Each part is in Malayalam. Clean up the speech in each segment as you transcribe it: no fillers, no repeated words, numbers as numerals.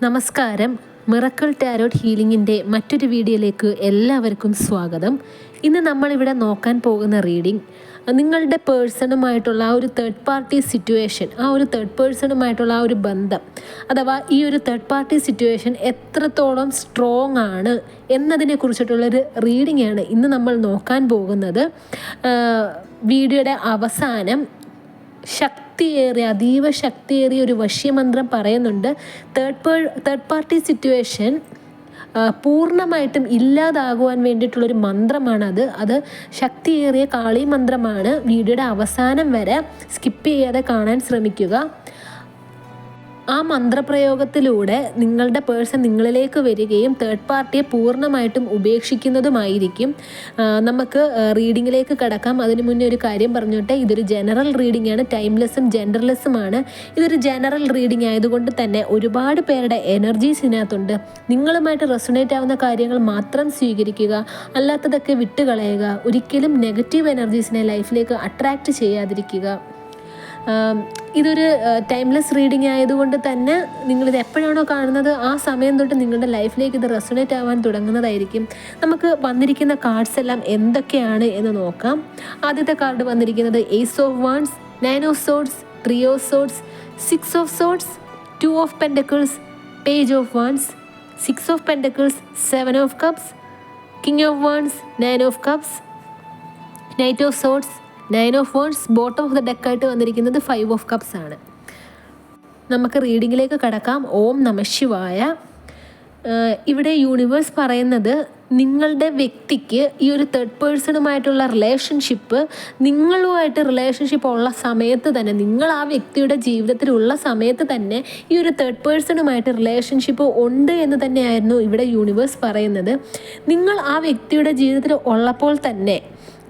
നമസ്കാരം. മിറക്കിൾ ടാരോട്ട് ഹീലിംഗിൻ്റെ മറ്റൊരു വീഡിയോയിലേക്ക് എല്ലാവർക്കും സ്വാഗതം. ഇന്ന് നമ്മളിവിടെ നോക്കാൻ പോകുന്ന റീഡിംഗ് നിങ്ങളുടെ പേഴ്സണുമായിട്ടുള്ള ആ ഒരു തേർഡ് പാർട്ടി സിറ്റുവേഷൻ, ആ ഒരു തേർഡ് പേഴ്സണുമായിട്ടുള്ള ആ ഒരു ബന്ധം, അഥവാ ഈ ഒരു തേർഡ് പാർട്ടി സിറ്റുവേഷൻ എത്രത്തോളം സ്ട്രോങ് ആണ് എന്നതിനെ കുറിച്ചിട്ടുള്ളൊരു റീഡിംഗ് ആണ് ഇന്ന് നമ്മൾ നോക്കാൻ പോകുന്നത്. വീഡിയോയുടെ അവസാനം അതീവ ശക്തിയേറിയ ഒരു വശ്യമന്ത്രം പറയുന്നുണ്ട്. തേർഡ് പാർട്ടി സിറ്റുവേഷൻ പൂർണ്ണമായിട്ടും ഇല്ലാതാകുവാൻ വേണ്ടിയിട്ടുള്ളൊരു മന്ത്രമാണത്. അത് ശക്തിയേറിയ കാളി മന്ത്രമാണ്. വീഡിയോയുടെ അവസാനം വരെ സ്കിപ്പ് ചെയ്യാതെ കാണാൻ ശ്രമിക്കുക. ആ മന്ത്രപ്രയോഗത്തിലൂടെ നിങ്ങളുടെ പേഴ്സൺ നിങ്ങളിലേക്ക് വരികയും തേർഡ് പാർട്ടിയെ പൂർണ്ണമായിട്ടും ഉപേക്ഷിക്കുന്നതുമായിരിക്കും. നമുക്ക് റീഡിങ്ങിലേക്ക് കടക്കാം. അതിനു മുന്നേ ഒരു കാര്യം പറഞ്ഞോട്ടെ, ഇതൊരു ജനറൽ റീഡിംഗ് ആണ്, ടൈംലെസ്സും ജെൻഡർലെസ്സുമാണ്. ഇതൊരു ജനറൽ റീഡിംഗ് ആയതുകൊണ്ട് തന്നെ ഒരുപാട് പേരുടെ എനർജീസ് ഇതിനകത്തുണ്ട്. നിങ്ങളുമായിട്ട് റെസൊണേറ്റ് ആവുന്ന കാര്യങ്ങൾ മാത്രം സ്വീകരിക്കുക, അല്ലാത്തതൊക്കെ വിട്ടുകളയുക. ഒരിക്കലും നെഗറ്റീവ് എനർജീസിനെ ലൈഫിലേക്ക് അട്രാക്റ്റ് ചെയ്യാതിരിക്കുക. ഇതൊരു ടൈംലെസ് റീഡിംഗ് ആയതുകൊണ്ട് തന്നെ നിങ്ങളിത് എപ്പോഴാണോ കാണുന്നത് ആ സമയം തൊട്ട് നിങ്ങളുടെ ലൈഫിലേക്ക് ഇത് റെസൊണേറ്റ് ആവാൻ തുടങ്ങുന്നതായിരിക്കും. നമുക്ക് വന്നിരിക്കുന്ന കാർഡ്സ് എല്ലാം എന്തൊക്കെയാണ് എന്ന് നോക്കാം. ആദ്യത്തെ കാർഡ് വന്നിരിക്കുന്നത് ace of wands, 9 of swords, 3 of swords, 6 of swords, 2 of pentacles, page of wands, 6 of pentacles, 7 of cups, king of wands, 9 of cups, knight of swords, 9 of wands. Bottom of the ഡെക്കായിട്ട് വന്നിരിക്കുന്നത് 5 ഓഫ് കപ്സ് ആണ്. നമുക്ക് റീഡിങ്ങിലേക്ക് കടക്കാം. ഓം നമഃ ശിവായ. ഇവിടെ യൂണിവേഴ്സ് പറയുന്നത് നിങ്ങളുടെ വ്യക്തിക്ക് ഈ ഒരു തേർഡ് പേഴ്സണുമായിട്ടുള്ള റിലേഷൻഷിപ്പ്, നിങ്ങളുമായിട്ട് റിലേഷൻഷിപ്പ് ഉള്ള സമയത്ത് തന്നെ, നിങ്ങൾ ആ വ്യക്തിയുടെ ജീവിതത്തിലുള്ള സമയത്ത് തന്നെ ഈ ഒരു തേർഡ് പേഴ്സണുമായിട്ട് റിലേഷൻഷിപ്പ് ഉണ്ട് എന്ന് തന്നെയായിരുന്നു ഇവിടെ യൂണിവേഴ്സ് പറയുന്നത്. നിങ്ങൾ ആ വ്യക്തിയുടെ ജീവിതത്തിൽ ഉള്ളപ്പോൾ തന്നെ,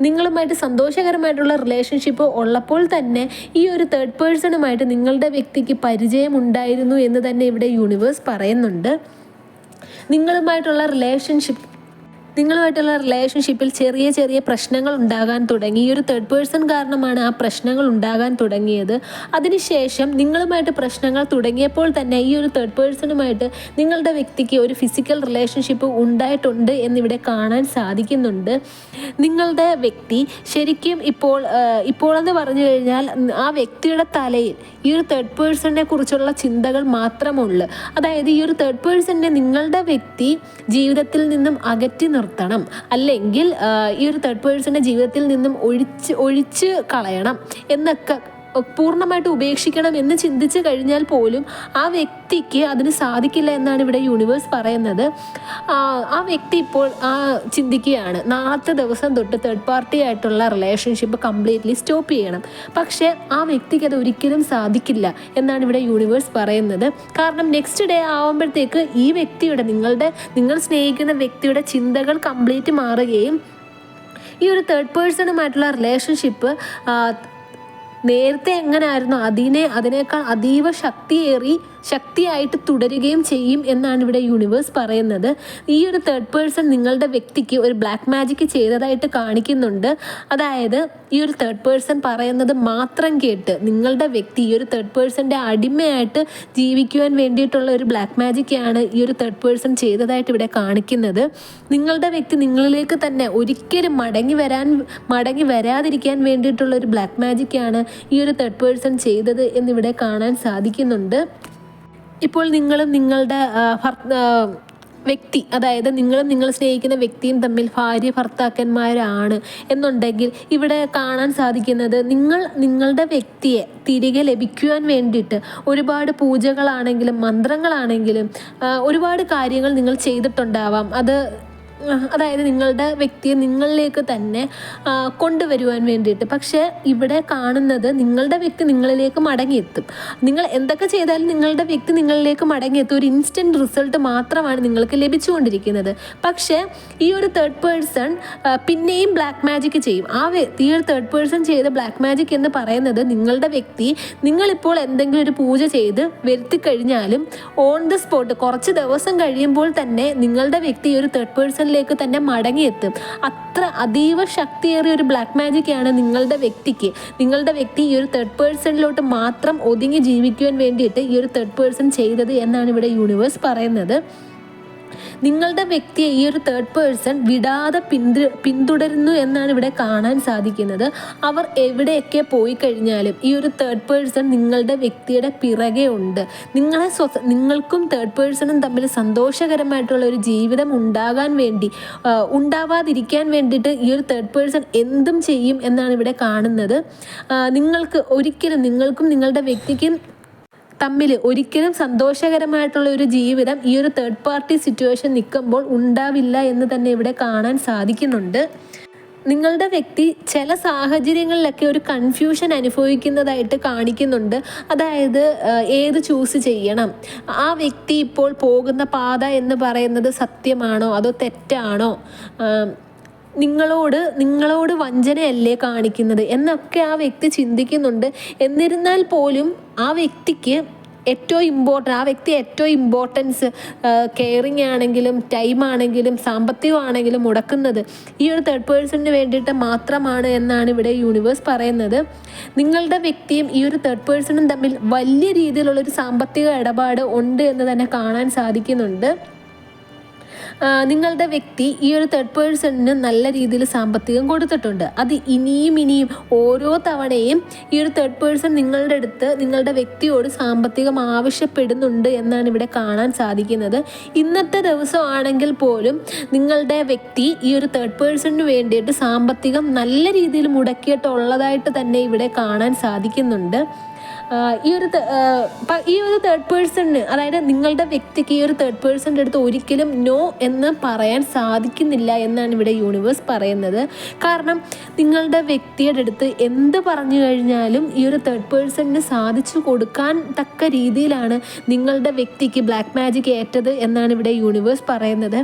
നിങ്ങളുമായിട്ട് സന്തോഷകരമായിട്ടുള്ള റിലേഷൻഷിപ്പ് ഉള്ളപ്പോൾ തന്നെ ഈ ഒരു തേർഡ് പേഴ്സണുമായിട്ട് നിങ്ങളുടെ വ്യക്തിക്ക് പരിചയമുണ്ടായിരുന്നു എന്ന് തന്നെ ഇവിടെ യൂണിവേഴ്സ് പറയുന്നുണ്ട്. നിങ്ങളുമായിട്ടുള്ള റിലേഷൻഷിപ്പിൽ ചെറിയ ചെറിയ പ്രശ്നങ്ങൾ ഉണ്ടാകാൻ തുടങ്ങി. ഈ ഒരു തേർഡ് പേഴ്സൺ കാരണമാണ് ആ പ്രശ്നങ്ങൾ ഉണ്ടാകാൻ തുടങ്ങിയത്. അതിനുശേഷം നിങ്ങളുമായിട്ട് പ്രശ്നങ്ങൾ തുടങ്ങിയപ്പോൾ തന്നെ ഈ ഒരു തേർഡ് പേഴ്സണുമായിട്ട് നിങ്ങളുടെ വ്യക്തിക്ക് ഒരു ഫിസിക്കൽ റിലേഷൻഷിപ്പ് ഉണ്ടായിട്ടുണ്ട് എന്നിവിടെ കാണാൻ സാധിക്കുന്നുണ്ട്. നിങ്ങളുടെ വ്യക്തി ശരിക്കും ഇപ്പോൾ എന്ന് പറഞ്ഞു കഴിഞ്ഞാൽ ആ വ്യക്തിയുടെ തലയിൽ ഈ ഒരു തേർഡ് പേഴ്സണിനെ കുറിച്ചുള്ള ചിന്തകൾ മാത്രമുള്ളൂ. അതായത് ഈ ഒരു തേർഡ് പേഴ്സണിനെ നിങ്ങളുടെ വ്യക്തി ജീവിതത്തിൽ നിന്നും അകറ്റി നിർത്തണം, അല്ലെങ്കിൽ ഈ ഒരു തേർഡ് പേഴ്സണിന്റെ ജീവിതത്തിൽ നിന്നും ഒഴിച്ച് കളയണം എന്നൊക്കെ, പൂർണ്ണമായിട്ട് ഉപേക്ഷിക്കണം എന്ന് ചിന്തിച്ചു കഴിഞ്ഞാൽ പോലും ആ വ്യക്തിക്ക് അതിന് സാധിക്കില്ല എന്നാണ് ഇവിടെ യൂണിവേഴ്സ് പറയുന്നത്. ആ വ്യക്തി ഇപ്പോൾ ചിന്തിക്കുകയാണ്, നാളത്തെ ദിവസം തൊട്ട് തേർഡ് പാർട്ടി ആയിട്ടുള്ള റിലേഷൻഷിപ്പ് കംപ്ലീറ്റ്ലി സ്റ്റോപ്പ് ചെയ്യണം. പക്ഷേ ആ വ്യക്തിക്ക് അത് ഒരിക്കലും സാധിക്കില്ല എന്നാണ് ഇവിടെ യൂണിവേഴ്സ് പറയുന്നത്. കാരണം നെക്സ്റ്റ് ഡേ ആവുമ്പോഴത്തേക്ക് ഈ വ്യക്തിയുടെ, നിങ്ങൾ സ്നേഹിക്കുന്ന വ്യക്തിയുടെ ചിന്തകൾ കംപ്ലീറ്റ് മാറുകയും ഈ ഒരു തേർഡ് പേഴ്സണുമായിട്ടുള്ള റിലേഷൻഷിപ്പ് നേരത്തെ എങ്ങനെയായിരുന്നു അതിനേക്കാൾ അതീവ ശക്തിയായിട്ട് തുടരുകയും ചെയ്യും എന്നാണ് ഇവിടെ യൂണിവേഴ്സ് പറയുന്നത്. ഈ ഒരു തേർഡ് പേഴ്സൺ നിങ്ങളുടെ വ്യക്തിക്ക് ഒരു ബ്ലാക്ക് മാജിക് ചെയ്തതായിട്ട് കാണിക്കുന്നുണ്ട്. അതായത് ഈ ഒരു തേർഡ് പേഴ്സൺ പറയുന്നത് മാത്രം കേട്ട് നിങ്ങളുടെ വ്യക്തി ഈ ഒരു തേർഡ് പേഴ്സൻ്റെ അടിമയായിട്ട് ജീവിക്കുവാൻ വേണ്ടിയിട്ടുള്ള ഒരു ബ്ലാക്ക് മാജിക്കാണ് ഈ ഒരു തേർഡ് പേഴ്സൺ ചെയ്തതായിട്ട് ഇവിടെ കാണിക്കുന്നത്. നിങ്ങളുടെ വ്യക്തി നിങ്ങളിലേക്ക് തന്നെ ഒരിക്കലും മടങ്ങി വരാതിരിക്കാൻ വേണ്ടിയിട്ടുള്ള ഒരു ബ്ലാക്ക് മാജിക്കാണ് ഈ ഒരു തേർഡ് പേഴ്സൺ ചെയ്തത് എന്നിവിടെ കാണാൻ സാധിക്കുന്നുണ്ട്. ഇപ്പോൾ നിങ്ങളും നിങ്ങളുടെ വ്യക്തി, അതായത് നിങ്ങൾ സ്നേഹിക്കുന്ന വ്യക്തിയും തമ്മിൽ ഭാര്യ ഭർത്താക്കന്മാരാണ് എന്നുണ്ടെങ്കിൽ ഇവിടെ കാണാൻ സാധിക്കുന്നത് നിങ്ങളുടെ വ്യക്തിയെ തിരികെ ലഭിക്കുവാൻ വേണ്ടിയിട്ട് ഒരുപാട് പൂജകളാണെങ്കിലും മന്ത്രങ്ങളാണെങ്കിലും ഒരുപാട് കാര്യങ്ങൾ നിങ്ങൾ ചെയ്തിട്ടുണ്ടാവാം. അതായത് നിങ്ങളുടെ വ്യക്തിയെ നിങ്ങളിലേക്ക് തന്നെ കൊണ്ടുവരുവാൻ വേണ്ടിയിട്ട്. പക്ഷേ ഇവിടെ കാണുന്നത് നിങ്ങളുടെ വ്യക്തി നിങ്ങളിലേക്ക് മടങ്ങിയെത്തും. നിങ്ങൾ എന്തൊക്കെ ചെയ്താലും നിങ്ങളുടെ വ്യക്തി നിങ്ങളിലേക്ക് മടങ്ങിയെത്തും. ഒരു ഇൻസ്റ്റൻറ്റ് റിസൾട്ട് മാത്രമാണ് നിങ്ങൾക്ക് ലഭിച്ചുകൊണ്ടിരിക്കുന്നത്. പക്ഷേ ഈ ഒരു തേർഡ് പേഴ്സൺ പിന്നെയും ബ്ലാക്ക് മാജിക് ചെയ്യും. ഈ ഒരു തേർഡ് പേഴ്സൺ ചെയ്ത ബ്ലാക്ക് മാജിക് എന്ന് പറയുന്നത് നിങ്ങളുടെ വ്യക്തി നിങ്ങളിപ്പോൾ എന്തെങ്കിലും ഒരു പൂജ ചെയ്ത് വരുത്തി കഴിഞ്ഞാലും ഓൺ ദ സ്പോട്ട് കുറച്ച് ദിവസം കഴിയുമ്പോൾ തന്നെ നിങ്ങളുടെ വ്യക്തി ഈ ഒരു തേർഡ് പേഴ്സൺ സിറ്റുവേഷനിലേക്ക് തന്നെ മടങ്ങിയെത്തും. അത്ര അതീവ ശക്തിയേറിയ ഒരു ബ്ലാക്ക് മാജിക്കാണ് നിങ്ങളുടെ വ്യക്തിക്ക്. നിങ്ങളുടെ വ്യക്തി ഈ ഒരു തേർഡ് പേഴ്സണിലോട്ട് മാത്രം ഒതുങ്ങി ജീവിക്കുവാൻ വേണ്ടിയിട്ട് ഈ ഒരു തേർഡ് പേഴ്സൺ ചെയ്തത് എന്നാണ് ഇവിടെ യൂണിവേഴ്സ് പറയുന്നത്. നിങ്ങളുടെ വ്യക്തിയെ ഈ ഒരു തേർഡ് പേഴ്സൺ വിടാതെ പിന്തുടരുന്നു എന്നാണ് ഇവിടെ കാണാൻ സാധിക്കുന്നത്. അവർ എവിടെയൊക്കെ പോയി കഴിഞ്ഞാലും ഈ ഒരു തേർഡ് പേഴ്സൺ നിങ്ങളുടെ വ്യക്തിയുടെ പിറകെ ഉണ്ട്. നിങ്ങൾക്കും തേർഡ് പേഴ്സണും തമ്മിൽ സന്തോഷകരമായിട്ടുള്ള ഒരു ജീവിതം ഉണ്ടാവാതിരിക്കാൻ വേണ്ടിയിട്ട് ഈ ഒരു തേർഡ് പേഴ്സൺ എന്തും ചെയ്യും എന്നാണ് ഇവിടെ കാണുന്നത്. നിങ്ങൾക്കും നിങ്ങളുടെ വ്യക്തിക്കും തമ്മിൽ ഒരിക്കലും സന്തോഷകരമായിട്ടുള്ള ഒരു ജീവിതം ഈ ഒരു തേർഡ് പാർട്ടി സിറ്റുവേഷൻ നിൽക്കുമ്പോൾ ഉണ്ടാവില്ല എന്ന് തന്നെ ഇവിടെ കാണാൻ സാധിക്കുന്നുണ്ട്. നിങ്ങളുടെ വ്യക്തി ചില സാഹചര്യങ്ങളിലൊക്കെ ഒരു കൺഫ്യൂഷൻ അനുഭവിക്കുന്നതായിട്ട് കാണിക്കുന്നുണ്ട്. അതായത് ഏത് ചൂസ് ചെയ്യണം, ആ വ്യക്തി ഇപ്പോൾ പോകുന്ന പാത എന്ന് പറയുന്നത് സത്യമാണോ അതോ തെറ്റാണോ, നിങ്ങളോട് വഞ്ചനയല്ലേ കാണിക്കുന്നത് എന്നൊക്കെ ആ വ്യക്തി ചിന്തിക്കുന്നുണ്ട്. എന്നിരുന്നാൽ പോലും ആ വ്യക്തി ഏറ്റവും ഇമ്പോർട്ടൻസ് കെയറിങ് ആണെങ്കിലും ടൈം ആണെങ്കിലും സാമ്പത്തികമാണെങ്കിലും മുടക്കുന്നത് ഈ ഒരു തേർഡ് പേഴ്സണിന് വേണ്ടിയിട്ട് മാത്രമാണ് എന്നാണ് ഇവിടെ യൂണിവേഴ്സ് പറയുന്നത്. നിങ്ങളുടെ വ്യക്തിയും ഈ ഒരു തേർഡ് പേഴ്സണും തമ്മിൽ വലിയ രീതിയിലുള്ളൊരു സാമ്പത്തിക ഇടപാട് ഉണ്ട് എന്ന് തന്നെ കാണാൻ സാധിക്കുന്നുണ്ട്. നിങ്ങളുടെ വ്യക്തി ഈ ഒരു തേർഡ് പേഴ്സണിന് നല്ല രീതിയിൽ സാമ്പത്തികം കൊടുത്തിട്ടുണ്ട്. അത് ഇനിയും ഓരോ തവണയും ഈ ഒരു തേർഡ് പേഴ്സൺ നിങ്ങളുടെ വ്യക്തിയോട് സാമ്പത്തികം ആവശ്യപ്പെടുന്നുണ്ട് എന്നാണ് ഇവിടെ കാണാൻ സാധിക്കുന്നത്. ഇന്നത്തെ ദിവസമാണെങ്കിൽ പോലും നിങ്ങളുടെ വ്യക്തി ഈ ഒരു തേർഡ് പേഴ്സണിന് വേണ്ടിയിട്ട് സാമ്പത്തികം നല്ല രീതിയിൽ മുടക്കിയിട്ടുള്ളതായിട്ട് തന്നെ ഇവിടെ കാണാൻ സാധിക്കുന്നുണ്ട്. ഈ ഒരു തേർഡ് പേഴ്സണിന്, അതായത് നിങ്ങളുടെ വ്യക്തിക്ക് ഈ ഒരു തേർഡ് പേഴ്സണിൻ്റെ അടുത്ത് ഒരിക്കലും നോ എന്ന് പറയാൻ സാധിക്കുന്നില്ല എന്നാണ് ഇവിടെ യൂണിവേഴ്സ് പറയുന്നത്. കാരണം നിങ്ങളുടെ വ്യക്തിയുടെ അടുത്ത് എന്ത് പറഞ്ഞു കഴിഞ്ഞാലും ഈ ഒരു തേർഡ് പേഴ്സണിന് സാധിച്ചു കൊടുക്കാൻ തക്ക രീതിയിലാണ് നിങ്ങളുടെ വ്യക്തിക്ക് ബ്ലാക്ക് മാജിക് ഏറ്റത് എന്നാണ് ഇവിടെ യൂണിവേഴ്സ് പറയുന്നത്.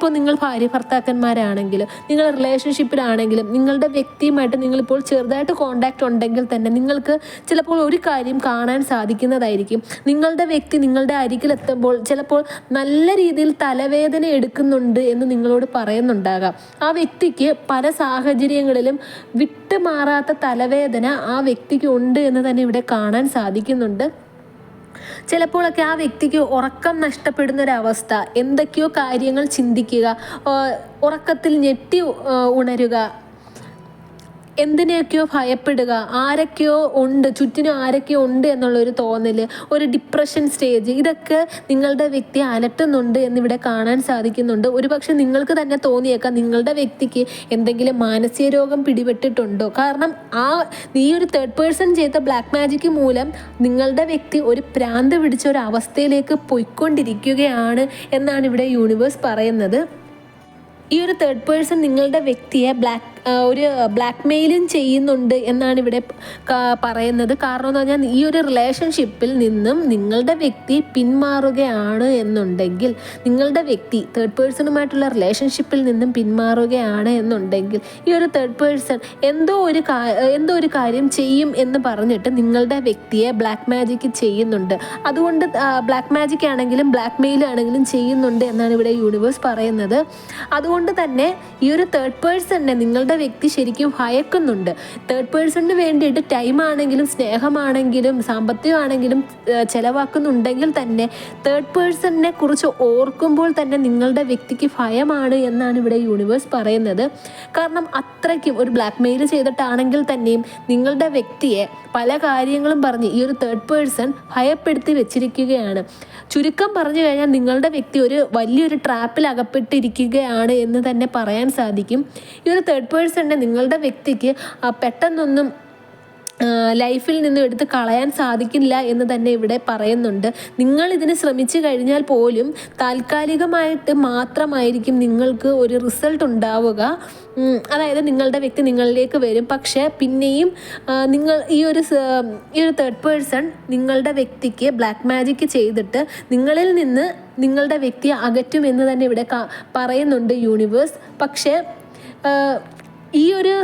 നിങ്ങൾ ഭാര്യ ഭർത്താക്കന്മാരാണെങ്കിലും നിങ്ങൾ റിലേഷൻഷിപ്പിലാണെങ്കിലും നിങ്ങളുടെ വ്യക്തിയുമായിട്ട് നിങ്ങളിപ്പോൾ ചെറുതായിട്ട് കോണ്ടാക്ട് ഉണ്ടെങ്കിൽ തന്നെ നിങ്ങൾക്ക് ചിലപ്പോൾ ഒരു കാര്യം കാണാൻ സാധിക്കുന്നതായിരിക്കും. നിങ്ങളുടെ വ്യക്തി നിങ്ങളുടെ അരികിലെത്തുമ്പോൾ ചിലപ്പോൾ നല്ല രീതിയിൽ തലവേദന എടുക്കുന്നുണ്ട് എന്ന് നിങ്ങളോട് പറയുന്നുണ്ടാകാം. ആ വ്യക്തിക്ക് പല സാഹചര്യങ്ങളിലും വിട്ടുമാറാത്ത തലവേദന ആ വ്യക്തിക്ക് ഉണ്ട് എന്ന് തന്നെ ഇവിടെ കാണാൻ സാധിക്കുന്നുണ്ട്. ചിലപ്പോഴൊക്കെ ആ വ്യക്തിക്ക് ഉറക്കം നഷ്ടപ്പെടുന്നൊരവസ്ഥ, എന്തൊക്കെയോ കാര്യങ്ങൾ ചിന്തിക്കുക, ഉറക്കത്തിൽ ഞെട്ടി ഉണരുക, എന്തിനെയൊക്കെയോ ഭയപ്പെടുക, ചുറ്റിനും ആരൊക്കെയോ ഉണ്ട് എന്നുള്ളൊരു തോന്നൽ, ഒരു ഡിപ്രഷൻ സ്റ്റേജ്, ഇതൊക്കെ നിങ്ങളുടെ വ്യക്തി അലട്ടുന്നുണ്ട് എന്നിവിടെ കാണാൻ സാധിക്കുന്നുണ്ട്. ഒരുപക്ഷെ നിങ്ങൾക്ക് തന്നെ തോന്നിയേക്കാം നിങ്ങളുടെ വ്യക്തിക്ക് എന്തെങ്കിലും മാനസിക രോഗം പിടിപെട്ടിട്ടുണ്ടോ. കാരണം ഈ ഒരു തേർഡ് പേഴ്സൺ ചെയ്ത ബ്ലാക്ക് മാജിക് മൂലം നിങ്ങളുടെ വ്യക്തി ഒരു ഭ്രാന്ത് പിടിച്ച ഒരു അവസ്ഥയിലേക്ക് പോയിക്കൊണ്ടിരിക്കുകയാണ് എന്നാണ് ഇവിടെ യൂണിവേഴ്സ് പറയുന്നത്. ഈ ഒരു തേർഡ് പേഴ്സൺ നിങ്ങളുടെ വ്യക്തിയെ ബ്ലാക്ക് മെയിലും ചെയ്യുന്നുണ്ട് എന്നാണ് ഇവിടെ പറയുന്നത്. കാരണം എന്ന് പറഞ്ഞാൽ ഈ ഒരു റിലേഷൻഷിപ്പിൽ നിന്നും നിങ്ങളുടെ വ്യക്തി പിന്മാറുകയാണ് എന്നുണ്ടെങ്കിൽ, നിങ്ങളുടെ വ്യക്തി തേർഡ് പേഴ്സണുമായിട്ടുള്ള റിലേഷൻഷിപ്പിൽ നിന്നും പിന്മാറുകയാണ് എന്നുണ്ടെങ്കിൽ ഈ ഒരു തേർഡ് പേഴ്സൺ എന്തോ ഒരു കാര്യം ചെയ്യും എന്ന് പറഞ്ഞിട്ട് നിങ്ങളുടെ വ്യക്തിയെ ബ്ലാക്ക് മാജിക് ചെയ്യുന്നുണ്ട്. അതുകൊണ്ട് ബ്ലാക്ക് മാജിക് ആണെങ്കിലും ബ്ലാക്ക് മെയിൽ ആണെങ്കിലും ചെയ്യുന്നുണ്ട് എന്നാണ് ഇവിടെ യൂണിവേഴ്സ് പറയുന്നത്. അതുകൊണ്ട് തന്നെ ഈ ഒരു തേർഡ് പേഴ്സണിനെ നിങ്ങളുടെ വ്യക്തി ശരിക്കും ഭയക്കുന്നുണ്ട്. തേർഡ് പേഴ്സണിന് വേണ്ടിയിട്ട് ടൈം ആണെങ്കിലും സ്നേഹമാണെങ്കിലും സാമ്പത്തികമാണെങ്കിലും ചെലവാക്കുന്നുണ്ടെങ്കിൽ തന്നെ തേർഡ് പേഴ്സണിനെ കുറിച്ച് ഓർക്കുമ്പോൾ തന്നെ നിങ്ങളുടെ വ്യക്തിക്ക് ഭയമാണ് എന്നാണ് ഇവിടെ യൂണിവേഴ്സ് പറയുന്നത്. കാരണം അത്രയ്ക്കും ഒരു ബ്ലാക്ക് മെയിൽ ചെയ്തിട്ടാണെങ്കിൽ തന്നെയും നിങ്ങളുടെ വ്യക്തിയെ പല കാര്യങ്ങളും പറഞ്ഞ് ഈ ഒരു തേർഡ് പേഴ്സൺ ഭയപ്പെടുത്തി വെച്ചിരിക്കുകയാണ്. ചുരുക്കം പറഞ്ഞു കഴിഞ്ഞാൽ നിങ്ങളുടെ വ്യക്തി ഒരു വലിയൊരു ട്രാപ്പിൽ അകപ്പെട്ടിരിക്കുകയാണ് എന്ന് തന്നെ പറയാൻ സാധിക്കും. ഈ ഒരു തേർഡ് പേഴ്സണിനെ നിങ്ങളുടെ വ്യക്തിക്ക് പെട്ടെന്നൊന്നും ലൈഫിൽ നിന്നും എടുത്ത് കളയാൻ സാധിക്കില്ല എന്ന് തന്നെ ഇവിടെ പറയുന്നുണ്ട്. നിങ്ങൾ ഇതിന് ശ്രമിച്ചു കഴിഞ്ഞാൽ പോലും താൽക്കാലികമായിട്ട് മാത്രമായിരിക്കും നിങ്ങൾക്ക് ഒരു റിസൾട്ട് ഉണ്ടാവുക. അതായത് നിങ്ങളുടെ വ്യക്തി നിങ്ങളിലേക്ക് വരും, പക്ഷേ പിന്നെയും ഈ ഒരു തേർഡ് പേഴ്സൺ നിങ്ങളുടെ വ്യക്തിക്ക് ബ്ലാക്ക് മാജിക് ചെയ്തിട്ട് നിങ്ങളിൽ നിന്ന് നിങ്ങളുടെ വ്യക്തിയെ അകറ്റുമെന്ന് തന്നെ ഇവിടെ പറയുന്നുണ്ട് യൂണിവേഴ്സ്. പക്ഷേ ഈ ഒരു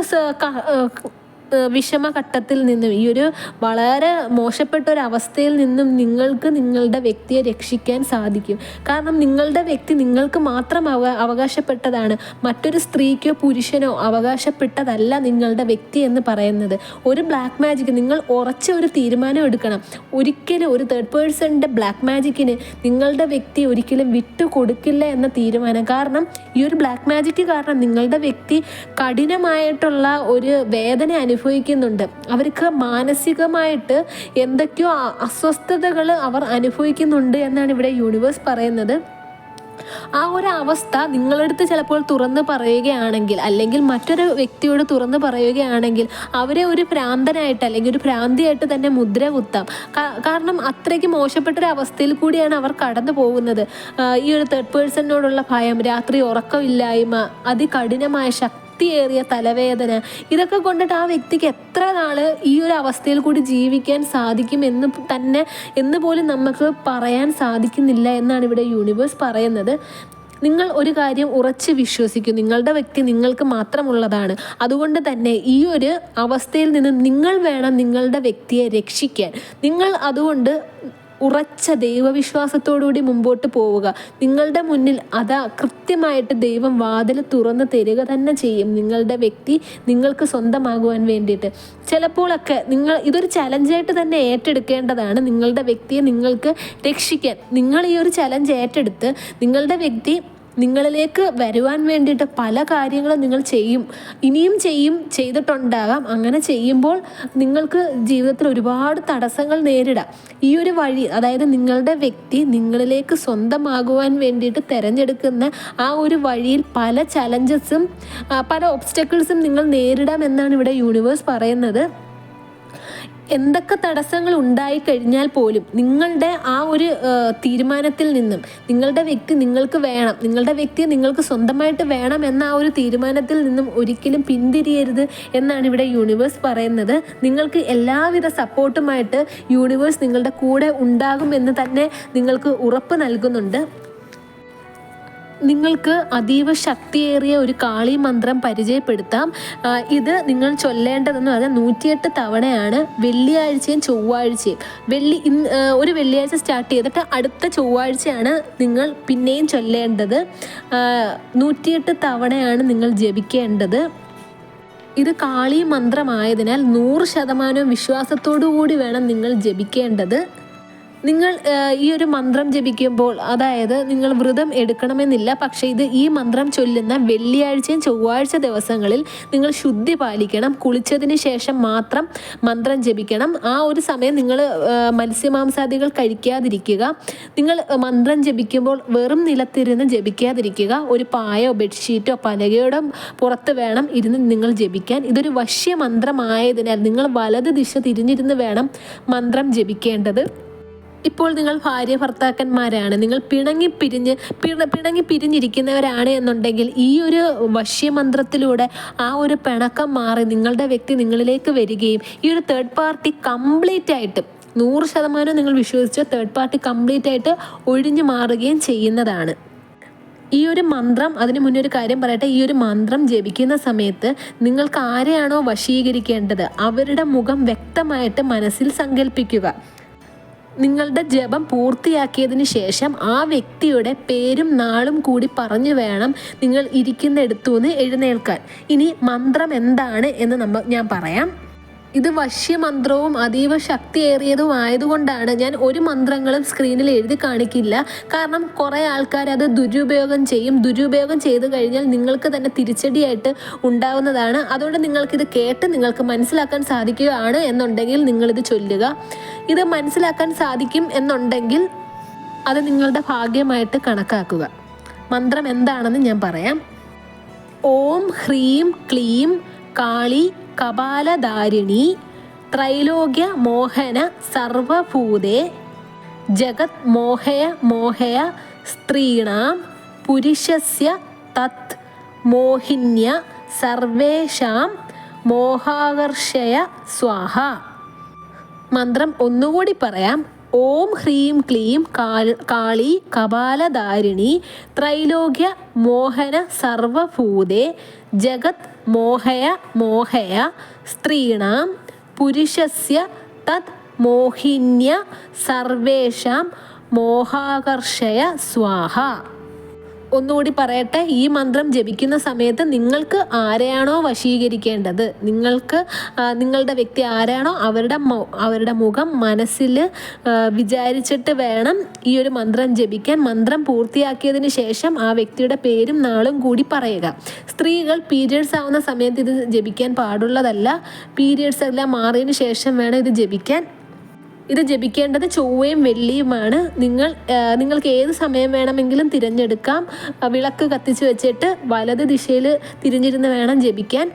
വിഷമഘട്ടത്തിൽ നിന്നും, ഈ ഒരു വളരെ മോശപ്പെട്ട ഒരു അവസ്ഥയിൽ നിന്നും നിങ്ങൾക്ക് നിങ്ങളുടെ വ്യക്തിയെ രക്ഷിക്കാൻ സാധിക്കും. കാരണം നിങ്ങളുടെ വ്യക്തി നിങ്ങൾക്ക് മാത്രം അവകാശപ്പെട്ടതാണ്. മറ്റൊരു സ്ത്രീക്കോ പുരുഷനോ അവകാശപ്പെട്ടതല്ല നിങ്ങളുടെ വ്യക്തി എന്ന് പറയുന്നത്. ഒരു ബ്ലാക്ക് മാജിക്, നിങ്ങൾ ഉറച്ച ഒരു തീരുമാനം എടുക്കണം. ഒരിക്കലും ഒരു തേർഡ് പേഴ്സണിൻ്റെ ബ്ലാക്ക് മാജിക്കിന് നിങ്ങളുടെ വ്യക്തി ഒരിക്കലും വിട്ടു കൊടുക്കില്ല എന്ന തീരുമാനം. കാരണം ഈ ഒരു ബ്ലാക്ക് മാജിക് കാരണം നിങ്ങളുടെ വ്യക്തി കഠിനമായിട്ടുള്ള ഒരു വേദന അനുഭവിക്കുന്നുണ്ട്. അവർക്ക് മാനസികമായിട്ട് എന്തൊക്കെയോ അസ്വസ്ഥതകൾ അവർ അനുഭവിക്കുന്നുണ്ട് എന്നാണ് ഇവിടെ യൂണിവേഴ്സ് പറയുന്നത്. ആ ഒരു അവസ്ഥ നിങ്ങളടുത്ത് ചിലപ്പോൾ തുറന്ന് പറയുകയാണെങ്കിൽ, അല്ലെങ്കിൽ മറ്റൊരു വ്യക്തിയോട് തുറന്ന് പറയുകയാണെങ്കിൽ അവരെ ഒരു ഭ്രാന്തനായിട്ട് അല്ലെങ്കിൽ ഒരു ഭ്രാന്തിയായിട്ട് തന്നെ മുദ്ര കുത്താം. കാരണം അത്രയ്ക്ക് മോശപ്പെട്ടൊരു അവസ്ഥയിൽ കൂടിയാണ് അവർ കടന്നു പോകുന്നത്. ഈ ഒരു തേർഡ് പേഴ്സണിനോടുള്ള ഭയം, രാത്രി ഉറക്കമില്ലായ്മ, അതികഠിനമായ ശക്തിയേറിയ തലവേദന, ഇതൊക്കെ കൊണ്ടിട്ട് ആ വ്യക്തിക്ക് എത്ര നാള് ഈ ഒരു അവസ്ഥയിൽ കൂടി ജീവിക്കാൻ സാധിക്കും എന്ന് പോലും നമുക്ക് പറയാൻ സാധിക്കുന്നില്ല എന്നാണ് ഇവിടെ യൂണിവേഴ്സ് പറയുന്നത്. നിങ്ങൾ ഒരു കാര്യം ഉറച്ച് വിശ്വസിക്കും, നിങ്ങളുടെ വ്യക്തി നിങ്ങൾക്ക് മാത്രമുള്ളതാണ്. അതുകൊണ്ട് തന്നെ ഈ ഒരു അവസ്ഥയിൽ നിന്ന് നിങ്ങൾ വേണം നിങ്ങളുടെ വ്യക്തിയെ രക്ഷിക്കാൻ. നിങ്ങൾ അതുകൊണ്ട് ഉറച്ച ദൈവവിശ്വാസത്തോടുകൂടി മുമ്പോട്ട് പോവുക. നിങ്ങളുടെ മുന്നിൽ അതാ കൃത്യമായിട്ട് ദൈവം വാതിൽ തുറന്ന് തരിക തന്നെ ചെയ്യും നിങ്ങളുടെ വ്യക്തി നിങ്ങൾക്ക് സ്വന്തമാകുവാൻ വേണ്ടിയിട്ട്. ചിലപ്പോഴൊക്കെ നിങ്ങൾ ഇതൊരു ചലഞ്ചായിട്ട് തന്നെ ഏറ്റെടുക്കേണ്ടതാണ്. നിങ്ങളുടെ വ്യക്തിയെ നിങ്ങൾക്ക് രക്ഷിക്കാൻ നിങ്ങൾ ഈ ഒരു ചലഞ്ച് ഏറ്റെടുത്ത് നിങ്ങളുടെ വ്യക്തി നിങ്ങളിലേക്ക് വരുവാൻ വേണ്ടിയിട്ട് പല കാര്യങ്ങളും നിങ്ങൾ ഇനിയും ചെയ്തിട്ടുണ്ടാകാം. അങ്ങനെ ചെയ്യുമ്പോൾ നിങ്ങൾക്ക് ജീവിതത്തിൽ ഒരുപാട് തടസ്സങ്ങൾ നേരിടാം. ഈ ഒരു വഴി, അതായത് നിങ്ങളുടെ വ്യക്തി നിങ്ങളിലേക്ക് സ്വന്തമാകുവാൻ വേണ്ടിയിട്ട് തിരഞ്ഞെടുക്കുന്ന ആ ഒരു വഴിയിൽ പല ചലഞ്ചസും പല ഒബ്സ്റ്റക്കിൾസും നിങ്ങൾ നേരിടാം എന്നാണ് ഇവിടെ യൂണിവേഴ്സ് പറയുന്നത്. എന്തൊക്കെ തടസ്സങ്ങൾ ഉണ്ടായിക്കഴിഞ്ഞാൽ പോലും നിങ്ങളുടെ ആ ഒരു തീരുമാനത്തിൽ നിന്നും നിങ്ങളുടെ വ്യക്തി നിങ്ങൾക്ക് വേണം, നിങ്ങളുടെ വ്യക്തിയെ നിങ്ങൾക്ക് സ്വന്തമായിട്ട് വേണം എന്ന ആ ഒരു തീരുമാനത്തിൽ നിന്നും ഒരിക്കലും പിന്തിരിയരുത് എന്നാണ് ഇവിടെ യൂണിവേഴ്സ് പറയുന്നത്. നിങ്ങൾക്ക് എല്ലാവിധ സപ്പോർട്ടുമായിട്ട് യൂണിവേഴ്സ് നിങ്ങളുടെ കൂടെ ഉണ്ടാകും എന്ന് തന്നെ നിങ്ങൾക്ക് ഉറപ്പ് നൽകുന്നുണ്ട്. നിങ്ങൾക്ക് അതീവ ശക്തിയേറിയ ഒരു കാളി മന്ത്രം പരിചയപ്പെടുത്താം. ഇത് നിങ്ങൾ ചൊല്ലേണ്ടതെന്ന് പറഞ്ഞാൽ 108 തവണയാണ്, വെള്ളിയാഴ്ചയും ചൊവ്വാഴ്ചയും. ഒരു വെള്ളിയാഴ്ച സ്റ്റാർട്ട് ചെയ്തിട്ട് അടുത്ത ചൊവ്വാഴ്ചയാണ് നിങ്ങൾ പിന്നെയും ചൊല്ലേണ്ടത്. 108 തവണയാണ് നിങ്ങൾ ജപിക്കേണ്ടത്. ഇത് കാളി മന്ത്രമായതിനാൽ 100% വിശ്വാസത്തോടു കൂടി വേണം നിങ്ങൾ ജപിക്കേണ്ടത്. നിങ്ങൾ ഈ ഒരു മന്ത്രം ജപിക്കുമ്പോൾ, അതായത് നിങ്ങൾ വ്രതം എടുക്കണമെന്നില്ല, പക്ഷേ ഈ മന്ത്രം ചൊല്ലുന്ന വെള്ളിയാഴ്ചയും ചൊവ്വാഴ്ച ദിവസങ്ങളിൽ നിങ്ങൾ ശുദ്ധി പാലിക്കണം. കുളിച്ചതിന് ശേഷം മാത്രം മന്ത്രം ജപിക്കണം. ആ ഒരു സമയം നിങ്ങൾ മത്സ്യമാംസാദികൾ കഴിക്കാതിരിക്കുക. നിങ്ങൾ മന്ത്രം ജപിക്കുമ്പോൾ വെറും നിലത്തിരുന്ന് ജപിക്കാതിരിക്കുക. ഒരു പായോ ബെഡ്ഷീറ്റോ പലകയോടെ പുറത്ത് വേണം ഇരുന്ന് നിങ്ങൾ ജപിക്കാൻ. ഇതൊരു വശ്യമന്ത്രമായതിനാൽ നിങ്ങൾ വലത് ദിശ തിരിഞ്ഞിരുന്ന് വേണം മന്ത്രം ജപിക്കേണ്ടത്. ഇപ്പോൾ നിങ്ങൾ ഭാര്യ ഭർത്താക്കന്മാരാണ്, നിങ്ങൾ പിണങ്ങി പിരിഞ്ഞിരിക്കുന്നവരാണ് എന്നുണ്ടെങ്കിൽ ഈ ഒരു വശ്യമന്ത്രത്തിലൂടെ ആ ഒരു പിണക്കം മാറി നിങ്ങളുടെ വ്യക്തി നിങ്ങളിലേക്ക് വരികയും ഈ ഒരു തേർഡ് പാർട്ടി കംപ്ലീറ്റ് ആയിട്ട് 100% നിങ്ങൾ വിശ്വസിച്ച തേർഡ് പാർട്ടി കംപ്ലീറ്റ് ആയിട്ട് ഒഴിഞ്ഞു മാറുകയും ചെയ്യുന്നതാണ്. ഈ ഒരു മന്ത്രം, അതിന് മുന്നേ ഒരു കാര്യം പറയട്ടെ, ഈ ഒരു മന്ത്രം ജപിക്കുന്ന സമയത്ത് നിങ്ങൾക്ക് ആരെയാണോ വശീകരിക്കേണ്ടത് അവരുടെ മുഖം വ്യക്തമായിട്ട് മനസ്സിൽ സങ്കല്പിക്കുക. നിങ്ങളുടെ ജപം പൂർത്തിയാക്കിയതിന് ശേഷം ആ വ്യക്തിയുടെ പേരും നാളും കൂടി പറഞ്ഞു വേണം നിങ്ങൾ ഇരിക്കുന്നിടത്തുനിന്ന് എഴുന്നേൽക്കാൻ. ഇനി മന്ത്രം എന്താണ് എന്ന് ഞാൻ പറയാം. ഇത് വശ്യമന്ത്രവും അതീവ ശക്തിയേറിയതും ആയതുകൊണ്ടാണ് ഞാൻ ഒരു മന്ത്രങ്ങളും സ്ക്രീനിൽ എഴുതി കാണിക്കില്ല. കാരണം കുറേ ആൾക്കാർ അത് ദുരുപയോഗം ചെയ്യും. ദുരുപയോഗം ചെയ്തു കഴിഞ്ഞാൽ നിങ്ങൾക്ക് തന്നെ തിരിച്ചടിയായിട്ട് ഉണ്ടാകുന്നതാണ്. അതുകൊണ്ട് നിങ്ങൾക്കിത് കേട്ട് നിങ്ങൾക്ക് മനസ്സിലാക്കാൻ സാധിക്കുകയാണ് എന്നുണ്ടെങ്കിൽ നിങ്ങളിത് ചൊല്ലുക. ഇത് മനസ്സിലാക്കാൻ സാധിക്കും എന്നുണ്ടെങ്കിൽ അത് നിങ്ങളുടെ ഭാഗ്യമായിട്ട് കണക്കാക്കുക. മന്ത്രം എന്താണെന്ന് ഞാൻ പറയാം. ഓം ഹ്രീം ക്ലീം കാളി കപാലധാരിണി ത്രൈലോക്യ മോഹന സർവഭൂതേ ജഗത് മോഹയ സ്ത്രീണാം പുരുഷസ്യ തത് മോഹിന്യ സർവേഷാം മോഹാകർഷയ സ്വാഹ. മന്ത്രം ഒന്നുകൂടി പറയാം. ഓം ഹ്രീം ക്ലീം കാളി കപാലധാരിണി ത്രൈലോക്യ മോഹന സർവഭൂതേ ജഗത് മോഹയ മോഹയ സ്ത്രീണാം പുരുഷസ്യ തത് മോഹിന്യ സർവേഷാം മോഹാകർഷയ സ്വാഹ. ഒന്നുകൂടി പറയട്ടെ, ഈ മന്ത്രം ജപിക്കുന്ന സമയത്ത് നിങ്ങൾക്ക് ആരെയാണോ വശീകരിക്കേണ്ടത്, നിങ്ങളുടെ വ്യക്തി ആരാണോ അവരുടെ മുഖം മനസ്സിൽ വിചാരിച്ചിട്ട് വേണം ഈ ഒരു മന്ത്രം ജപിക്കാൻ. മന്ത്രം പൂർത്തിയാക്കിയതിന് ശേഷം ആ വ്യക്തിയുടെ പേരും നാളും കൂടി പറയുക. സ്ത്രീകൾ പീരിയഡ്സ് ആവുന്ന സമയത്ത് ഇത് ജപിക്കാൻ പാടുള്ളതല്ല. പീരിയഡ്സ് എല്ലാം മാറിയതിന് ശേഷം വേണം ഇത് ജപിക്കാൻ. ഇത് ജപിക്കേണ്ടത് ചൊവ്വയും വെള്ളിയുമാണ്. നിങ്ങൾക്ക് ഏത് സമയം വേണമെങ്കിലും തിരഞ്ഞെടുക്കാം. വിളക്ക് കത്തിച്ച് വെച്ചിട്ട് വലത് ദിശയിൽ തിരിഞ്ഞിരുന്ന് വേണം ജപിക്കാൻ.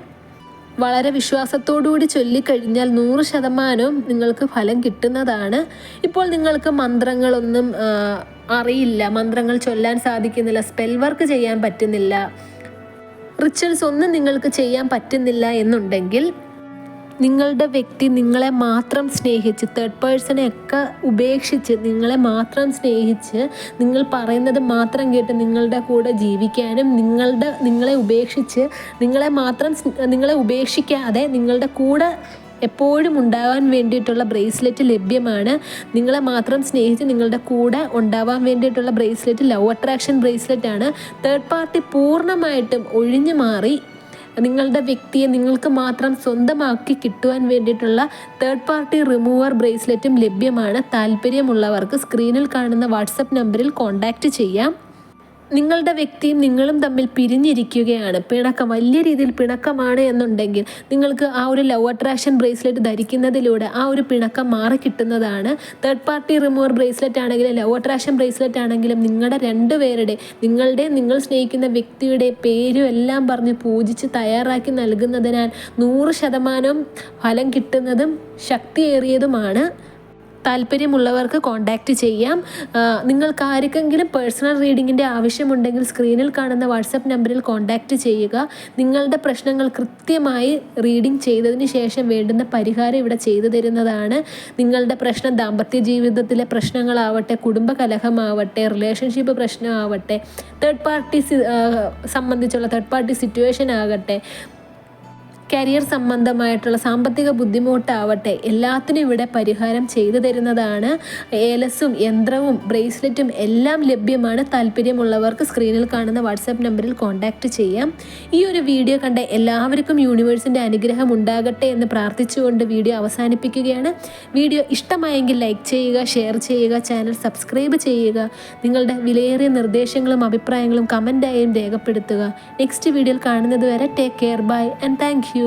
വളരെ വിശ്വാസത്തോടുകൂടി ചൊല്ലിക്കഴിഞ്ഞാൽ 100% നിങ്ങൾക്ക് ഫലം കിട്ടുന്നതാണ്. ഇപ്പോൾ നിങ്ങൾക്ക് മന്ത്രങ്ങളൊന്നും അറിയില്ല, മന്ത്രങ്ങൾ ചൊല്ലാൻ സാധിക്കുന്നില്ല, സ്പെൽ വർക്ക് ചെയ്യാൻ പറ്റുന്നില്ല, റിച്വൽസ് ഒന്നും നിങ്ങൾക്ക് ചെയ്യാൻ പറ്റുന്നില്ല എന്നുണ്ടെങ്കിൽ നിങ്ങളുടെ വ്യക്തി നിങ്ങളെ മാത്രം സ്നേഹിച്ച്, തേർഡ് പേഴ്സണെ ഒക്കെ ഉപേക്ഷിച്ച് നിങ്ങളെ മാത്രം സ്നേഹിച്ച് നിങ്ങൾ പറയുന്നത് മാത്രം കേട്ട് നിങ്ങളുടെ കൂടെ ജീവിക്കാനും നിങ്ങളെ ഉപേക്ഷിച്ച് നിങ്ങളെ ഉപേക്ഷിക്കാതെ നിങ്ങളുടെ കൂടെ എപ്പോഴും ഉണ്ടാകാൻ വേണ്ടിയിട്ടുള്ള ബ്രേസ്ലെറ്റ് ലഭ്യമാണ്. നിങ്ങളെ മാത്രം സ്നേഹിച്ച് നിങ്ങളുടെ കൂടെ ഉണ്ടാവാൻ വേണ്ടിയിട്ടുള്ള ബ്രേസ്ലെറ്റ് ലവ് അട്രാക്ഷൻ ബ്രേസ്ലെറ്റ് ആണ്. തേർഡ് പാർട്ടി പൂർണ്ണമായിട്ടും ഒഴിഞ്ഞു മാറി നിങ്ങളുടെ വ്യക്തിയെ നിങ്ങൾക്ക് മാത്രം സ്വന്തമാക്കി കിട്ടുവാൻ വേണ്ടിയിട്ടുള്ള തേർഡ് പാർട്ടി റിമൂവർ ബ്രേസ്ലെറ്റും ലഭ്യമാണ്. താല്പര്യമുള്ളവർക്ക് സ്ക്രീനിൽ കാണുന്ന വാട്സപ്പ് നമ്പറിൽ കോൺടാക്റ്റ് ചെയ്യാം. നിങ്ങളുടെ വ്യക്തിയും നിങ്ങളും തമ്മിൽ പിരിഞ്ഞിരിക്കുകയാണ്, വലിയ രീതിയിൽ പിണക്കമാണ് എന്നുണ്ടെങ്കിൽ നിങ്ങൾക്ക് ആ ഒരു ലവ് അട്രാക്ഷൻ ബ്രേസ്ലെറ്റ് ധരിക്കുന്നതിലൂടെ ആ ഒരു പിണക്കം മാറി കിട്ടുന്നതാണ്. തേർഡ് പാർട്ടി റിമൂവർ ബ്രേസ്ലെറ്റ് ആണെങ്കിലും ലവ് അട്രാക്ഷൻ ബ്രേസ്ലെറ്റ് ആണെങ്കിലും നിങ്ങളുടെ രണ്ടുപേരുടെ നിങ്ങൾ സ്നേഹിക്കുന്ന വ്യക്തിയുടെ പേരും എല്ലാം പറഞ്ഞ് പൂജിച്ച് തയ്യാറാക്കി നൽകുന്നതിനാൽ 100% ഫലം കിട്ടുന്നതും ശക്തിയേറിയതുമാണ്. താല്പര്യമുള്ളവർക്ക് കോൺടാക്റ്റ് ചെയ്യാം. നിങ്ങൾക്ക് ആർക്കെങ്കിലും പേഴ്സണൽ റീഡിങ്ങിൻ്റെ ആവശ്യമുണ്ടെങ്കിൽ സ്ക്രീനിൽ കാണുന്ന വാട്സപ്പ് നമ്പറിൽ കോൺടാക്റ്റ് ചെയ്യുക. നിങ്ങളുടെ പ്രശ്നങ്ങൾ കൃത്യമായി റീഡിംഗ് ചെയ്തതിന് ശേഷം വേണ്ടുന്ന പരിഹാരം ഇവിടെ ചെയ്തു തരുന്നതാണ്. നിങ്ങളുടെ പ്രശ്നം ദാമ്പത്യ ജീവിതത്തിലെ പ്രശ്നങ്ങളാവട്ടെ, കുടുംബ കലഹമാവട്ടെ, റിലേഷൻഷിപ്പ് പ്രശ്നമാവട്ടെ, തേർഡ് പാർട്ടി സിറ്റുവേഷൻ ആകട്ടെ, കരിയർ സംബന്ധമായിട്ടുള്ള സാമ്പത്തിക ബുദ്ധിമുട്ടാവട്ടെ, എല്ലാത്തിനും ഇവിടെ പരിഹാരം ചെയ്തു തരുന്നതാണ്. ഏലസും യന്ത്രവും ബ്രേസ്ലെറ്റും എല്ലാം ലഭ്യമാണ്. താല്പര്യമുള്ളവർക്ക് സ്ക്രീനിൽ കാണുന്ന വാട്സാപ്പ് നമ്പറിൽ കോൺടാക്റ്റ് ചെയ്യാം. ഈ ഒരു വീഡിയോ കണ്ട എല്ലാവർക്കും യൂണിവേഴ്സിൻ്റെ അനുഗ്രഹം ഉണ്ടാകട്ടെ എന്ന് പ്രാർത്ഥിച്ചുകൊണ്ട് വീഡിയോ അവസാനിപ്പിക്കുകയാണ്. വീഡിയോ ഇഷ്ടമായെങ്കിൽ ലൈക്ക് ചെയ്യുക, ഷെയർ ചെയ്യുക, ചാനൽ സബ്സ്ക്രൈബ് ചെയ്യുക. നിങ്ങളുടെ വിലയേറിയ നിർദ്ദേശങ്ങളും അഭിപ്രായങ്ങളും കമൻ്റായും രേഖപ്പെടുത്തുക. നെക്സ്റ്റ് വീഡിയോയിൽ കാണുന്നത് വരെ take care, bye and thank U.